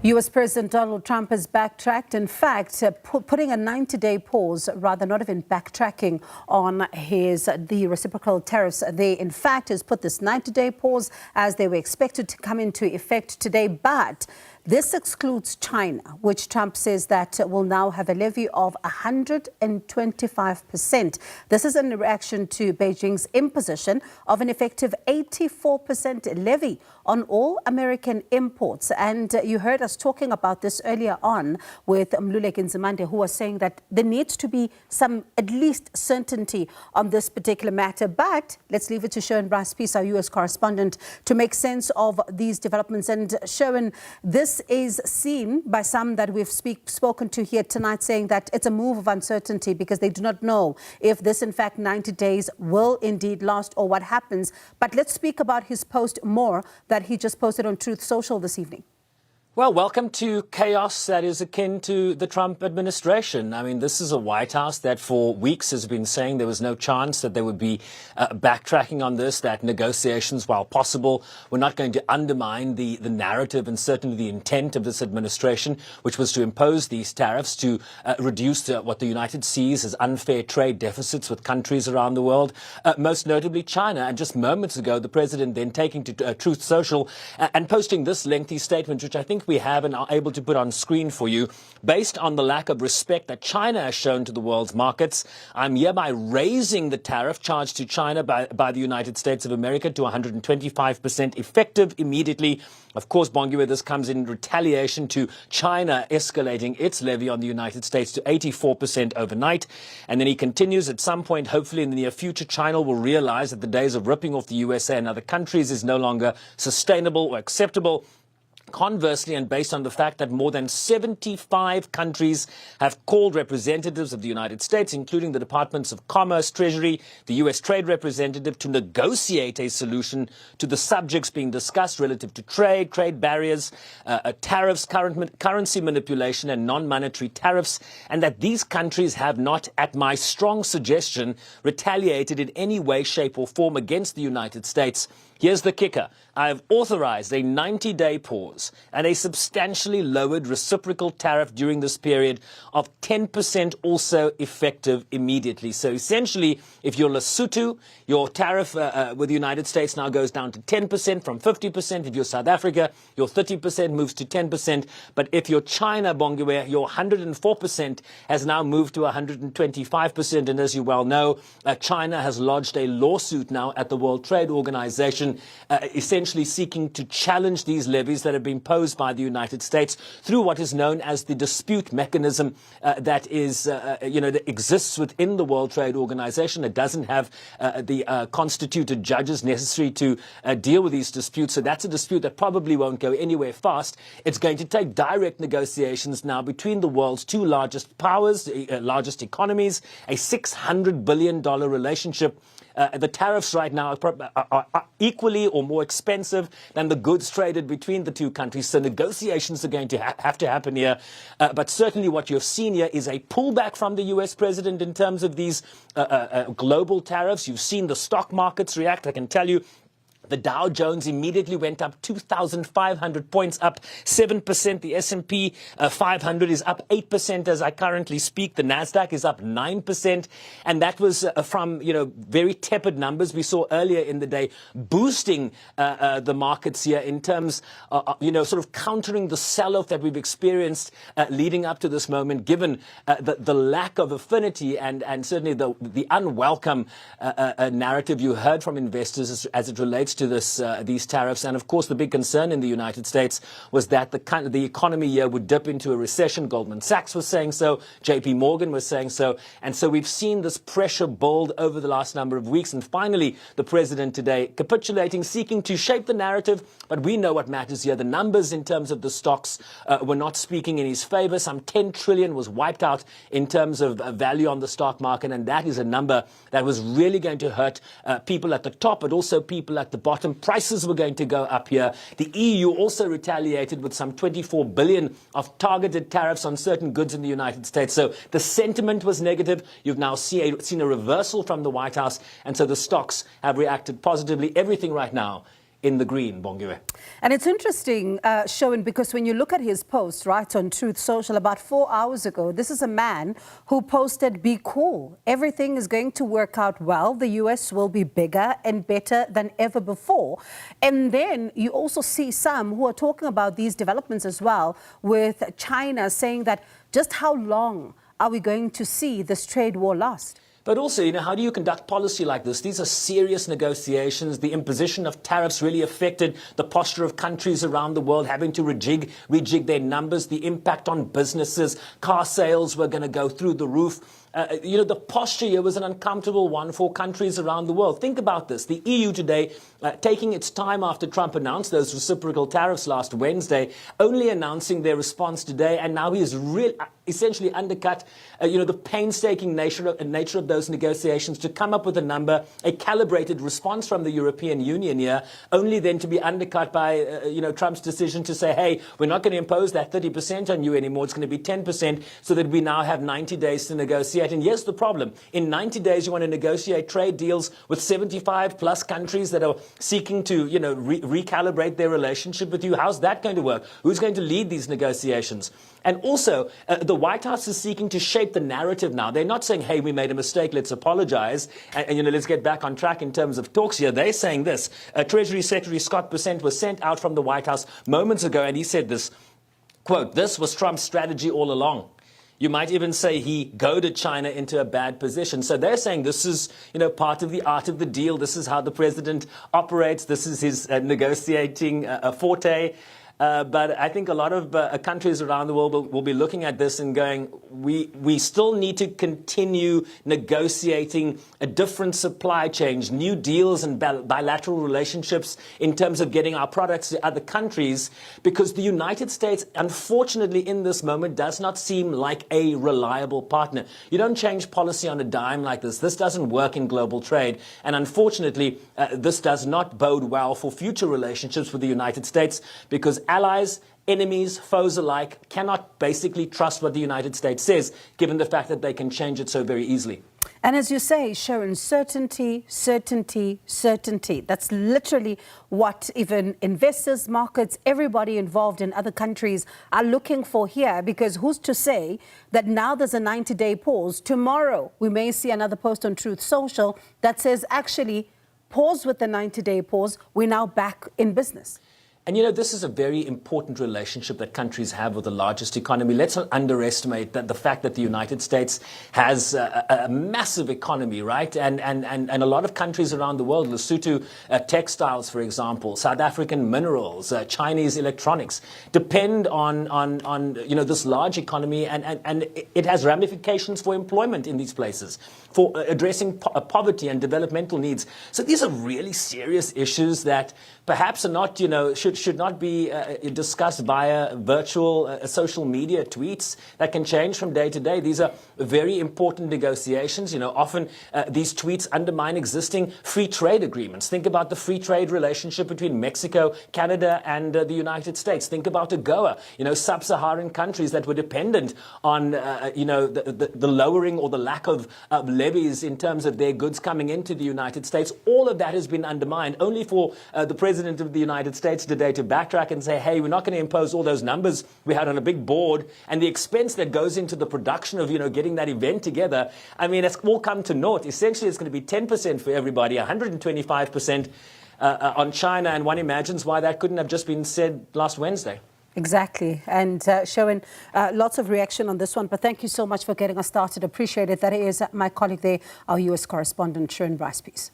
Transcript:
U.S. President Donald Trump has backtracked, in fact, putting a 90-day pause, rather not even backtracking on the reciprocal tariffs. They, in fact, has put this 90-day pause as they were expected to come into effect today. But this excludes China, which Trump says that will now have a levy of 125%. This is in reaction to Beijing's imposition of an effective 84% levy on all American imports. And you heard us talking about this earlier on with Mluleki Nzimande, who was saying that there needs to be some, at least, certainty on this particular matter. But let's leave it to Sherwin Bryce-Pease, our U.S. correspondent, to make sense of these developments. And Sherwin, this is seen by some that we've spoken to here tonight, saying that it's a move of uncertainty because they do not know if this, in fact, 90 days will indeed last or what happens. But let's speak about his post more that he just posted on Truth Social this evening. Well, welcome to chaos that is akin to the Trump administration. I mean, this is a White House that for weeks has been saying there was no chance that they would be backtracking on this, that negotiations, while possible, were not going to undermine the narrative and certainly the intent of this administration, which was to impose these tariffs to reduce what the United sees as unfair trade deficits with countries around the world, most notably China. And just moments ago, the president then taking to Truth Social and posting this lengthy statement, which I think we have and are able to put on screen for you. Based on the lack of respect that China has shown to the world's markets, I'm hereby raising the tariff charged to China by the United States of America to 125% effective immediately. Of course, Bongiwe, this comes in retaliation to China escalating its levy on the United States to 84% overnight. And then he continues, at some point, hopefully in the near future, China will realize that the days of ripping off the USA and other countries is no longer sustainable or acceptable. Conversely, and based on the fact that more than 75 countries have called representatives of the United States, including the Departments of Commerce, Treasury, the U.S. Trade Representative, to negotiate a solution to the subjects being discussed relative to trade barriers, tariffs, currency manipulation, and non-monetary tariffs, and that these countries have not, at my strong suggestion, retaliated in any way, shape, or form against the United States. Here's the kicker. I have authorized a 90-day pause and a substantially lowered reciprocal tariff during this period of 10% also effective immediately. So essentially, if you're Lesotho, your tariff with the United States now goes down to 10% from 50%. If you're South Africa, your 30% moves to 10%. But if you're China, Bongiwe, your 104% has now moved to 125%. And as you well know, China has lodged a lawsuit now at the World Trade Organization, essentially seeking to challenge these levies that have been imposed by the United States through what is known as the dispute mechanism that exists within the World Trade Organization. It doesn't have the constituted judges necessary to deal with these disputes. So that's a dispute that probably won't go anywhere fast. It's going to take direct negotiations now between the world's two largest powers, largest economies, a $600 billion relationship. The tariffs right now are equally or more expensive than the goods traded between the two countries. So negotiations are going to have to happen here. But certainly what you've seen here is a pullback from the U.S. president in terms of these global tariffs. You've seen the stock markets react. I can tell you, the Dow Jones immediately went up 2,500 points, up 7%. The S&P 500 is up 8% as I currently speak. The Nasdaq is up 9%. And that was from, very tepid numbers we saw earlier in the day, boosting the markets here in terms, sort of countering the sell-off that we've experienced leading up to this moment, given the lack of affinity and certainly the unwelcome narrative you heard from investors as it relates to these tariffs. And of course, the big concern in the United States was that the economy here would dip into a recession. Goldman Sachs was saying so. JP Morgan was saying so. And so we've seen this pressure build over the last number of weeks. And finally, the president today capitulating, seeking to shape the narrative. But we know what matters here. The numbers in terms of the stocks were not speaking in his favor. Some 10 trillion was wiped out in terms of value on the stock market. And that is a number that was really going to hurt people at the top, but also people at the bottom. Prices were going to go up here. The EU also retaliated with some 24 billion of targeted tariffs on certain goods in the United States. So the sentiment was negative. You've now seen a reversal from the White House. And so the stocks have reacted positively. Everything right now in the green, Bongiwe. And it's interesting, Sherwin, because when you look at his post, right, on Truth Social about 4 hours ago, this is a man who posted, "Be cool. Everything is going to work out well. The US will be bigger and better than ever before." And then you also see some who are talking about these developments as well, with China saying that just how long are we going to see this trade war last? But also, how do you conduct policy like this? These are serious negotiations. The imposition of tariffs really affected the posture of countries around the world, having to rejig their numbers, the impact on businesses. Car sales were going to go through the roof. The posture here was an uncomfortable one for countries around the world. Think about this. The EU today, taking its time after Trump announced those reciprocal tariffs last Wednesday, only announcing their response today, and now he has essentially undercut the painstaking nature of those negotiations to come up with a number, a calibrated response from the European Union here, only then to be undercut by Trump's decision to say, hey, we're not going to impose that 30% on you anymore. It's going to be 10%, so that we now have 90 days to negotiate. And here's the problem. In 90 days, you want to negotiate trade deals with 75 plus countries that are seeking to, recalibrate their relationship with you. How's that going to work? Who's going to lead these negotiations? And also, the White House is seeking to shape the narrative now. They're not saying, hey, we made a mistake, let's apologize, and let's get back on track in terms of talks here. They're saying this. Treasury Secretary Scott Bessent was sent out from the White House moments ago, and he said this, quote, "This was Trump's strategy all along." You might even say he goaded China into a bad position. So they're saying this is, part of the art of the deal. This is how the president operates. This is his negotiating forte. But I think a lot of countries around the world will be looking at this and going, we still need to continue negotiating a different supply chains, new deals and bilateral relationships in terms of getting our products to other countries, because the United States, unfortunately, in this moment, does not seem like a reliable partner. You don't change policy on a dime like this. This doesn't work in global trade. And unfortunately, this does not bode well for future relationships with the United States, because allies, enemies, foes alike cannot basically trust what the United States says, given the fact that they can change it so very easily. And as you say, Sherwin, certainty, certainty, certainty. That's literally what even investors, markets, everybody involved in other countries are looking for here, because who's to say that now there's a 90-day pause? Tomorrow, we may see another post on Truth Social that says, actually, pause with the 90-day pause. We're now back in business. And this is a very important relationship that countries have with the largest economy. Let's not underestimate the fact that the United States has a massive economy, right? And a lot of countries around the world, Lesotho textiles, for example, South African minerals, Chinese electronics, depend on this large economy, and it has ramifications for employment in these places, for addressing poverty and developmental needs. So these are really serious issues that perhaps are not, should not be discussed via virtual social media tweets that can change from day to day. These are very important negotiations. Often these tweets undermine existing free trade agreements. Think about the free trade relationship between Mexico, Canada, and the United States. Think about AGOA, sub-Saharan countries that were dependent on, the lowering or the lack of levies in terms of their goods coming into the United States. All of that has been undermined, only for the President of the United States today to backtrack and say, hey, we're not going to impose all those numbers we had on a big board, and the expense that goes into the production of, getting that event together. I mean, it's all come to naught. Essentially, it's going to be 10% for everybody, 125% on China, and one imagines why that couldn't have just been said last Wednesday. Exactly. And Sherwin, lots of reaction on this one, but thank you so much for getting us started. Appreciate it. That is my colleague there, our US correspondent, Sherwin Bryce-Pease.